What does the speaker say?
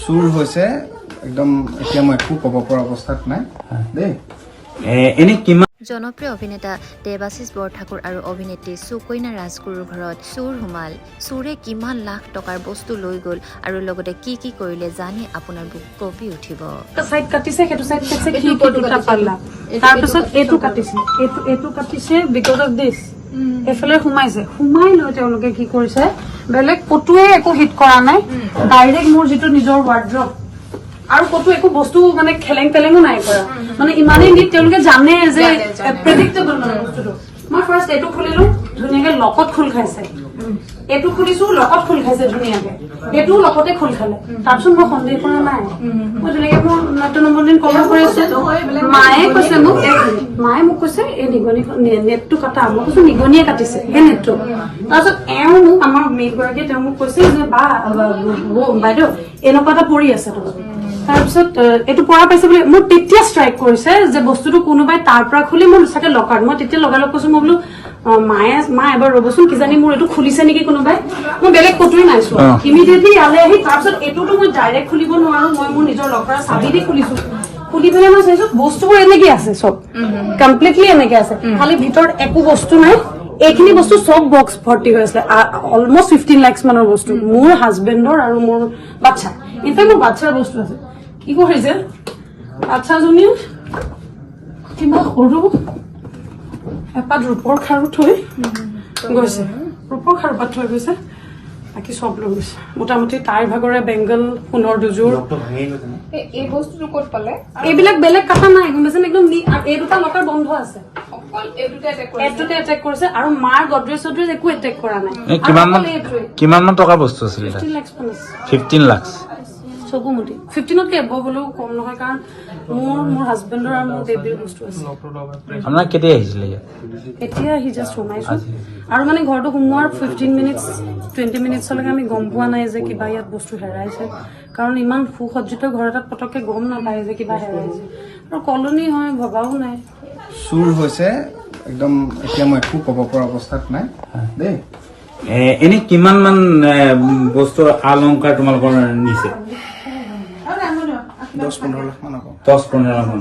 চুৰ হৈছে একদম এতিয়া মই একো ক'ব পৰা অৱস্থাত নাই দেই। এনে কিমান জনপ্ৰিয় অভিনেতা দেৱাশিষ বৰঠাকুৰ আৰু অভিনেত্ৰী সুকন্যা ৰাজগুৰুৰ ঘৰত চুৰ সোমাল। চুৰে কিমান লাখ টকাৰ বস্তু লৈ গ'ল আৰু লগতে কি কি কৰিলে জানি আপোনাৰ বুক কঁপি উঠিব। সাইড কাটিছে, সেইটো সাইড কাটিছে, কি দুটা পাল্লা, তাৰপিছত এইটো কাটিছে, এইটো কাটিছে বিকজ অফ দিছ। এইফালে সোমাই লৈ তেওঁলোকে কি কৰিছে, বেলেগ কতোৱে একো হিট কৰা নাই, ডাইৰেক্ট মোৰ যিটো নিজৰ ৱাৰ্ড্ৰব আৰু কতো একো বস্তু মানে খেলেং পেলেঙো নাই কৰা, মানে ইমানেই নিট তেওঁলোকে জানে যে প্ৰেডিক্টেবল মানে বস্তুটো। মই ফাৰ্ষ্ট এইটো খুলিলো, ধুনীয়াকে লকত খোল খাইছে, এইটো খুলিছো লকত খোল খাইছে ধুনীয়াকে, এইটো লকতে খোল খালে। তাৰপিছত মই সন্দেহ কৰা নাই, মই ধুনীয়াকে মোৰ নতুন নম্বৰ দিন কভাৰ কৰি আছো। মায়ে মোক কৈছে এই নিগনি নেটটো কাটা, মই কৈছো নিগনিয়ে কাটিছে সেই নেটটো। তাৰপিছত মোক আমাৰ মেইড গৰাকীয়ে তেওঁ মোক কৈছে যে বাইদেউ এনেকুৱা এটা পৰি আছে তোমাৰ। তাৰপিছত এইটো পৰা পাইছে বুলি মোৰ তেতিয়া ষ্ট্ৰাইক কৰিছে যে বস্তুটো কোনোবাই তাৰ পৰা খুলি মোৰ চাগে লকাৰত। মই তেতিয়া লগালগ কৈছো, মই বোলো মা এবাৰ ৰবচোন, কিজানি মোৰ এইটো খুলিছে নেকি কোনোবাই। মই বেলেগ কতোৱে নাই চোৱা, ইমিডিয়েটলি ইয়ালে আহি তাৰপিছত এইটোতো মই ডাইৰেক্ট খুলিব নোৱাৰো, মই মোৰ নিজৰ লকাৰৰ চাবি দি খুলিছো। খুলি পেলাই মই চাইছো বস্তুবোৰ এনেকে আছে, চব কমপ্লিটলি এনেকে আছে, খালি ভিতৰত একো বস্তু নাই। এইখিনি বস্তু চব বক্স ভৰ্তি হৈ আছে, অলমষ্ট 15 লাখ মানৰ বস্তু, মোৰ হাজবেণ্ডৰ আৰু মোৰ বাচ্ছা। ইনফেক্ট মোৰ বাচ্ছাৰ বস্তু আছে। কি কৰিছে বাচ্ছাজনী কিবা সৰু এপাত ৰূপৰ খাৰু থৈ গৈছে, ৰূপৰ খাৰু পাত থৈ গৈছে, বাকী চব লৈ গৈছে। মোটামুটি তাইৰ ভাগৰে বেংগল, সোণৰ দুযোৰ। এই বস্তুটো ক'ত পালে? এইবিলাক বেলেগ কথা নাই, গম পাইছে একদম। এই দুটা লকাৰ বন্ধ আছে, এইটোতে এটেক কৰিছে, আৰু মাৰ গডৰেজ চডৰেজ একো এটেক কৰা নাই। কিমান মান টকাৰ বস্তু আছিলে? 15 লাখ। 15 লাখ চকুমুটি 15তকে এব হলেও কম নহয়, কাৰণ মোৰ হাজবেণ্ডৰ আৰু মোৰ বেবীৰ বস্তু আছে। আপোনাৰ কেতিয়া আহিছিলে? এতিয়া আহি জাষ্ট সোমাইছো, আৰু মানে ঘৰটো সোমোৱাৰ 15 মিনিটছ 20 মিনিটছলৈকে আমি গম পোৱা নাই যে কিবা ইয়াত বস্তু হেৰাইছে, কাৰণ ইমান সুসজ্জিত ঘৰ এটাত পটককে গম নাপায় যে কিবা হেৰাইছে, আৰু কলনী হয় ভবাও নাই। চুৰ হৈছে একদম এতিয়া মই একো ক'ব পৰা অৱস্থাত নাই দেই। এনে কিমান মান বস্তু অলংকাৰ তোমালোকৰ নিছে? 10-15 লাখ মান হ'ব। 10-15 লাখ মান।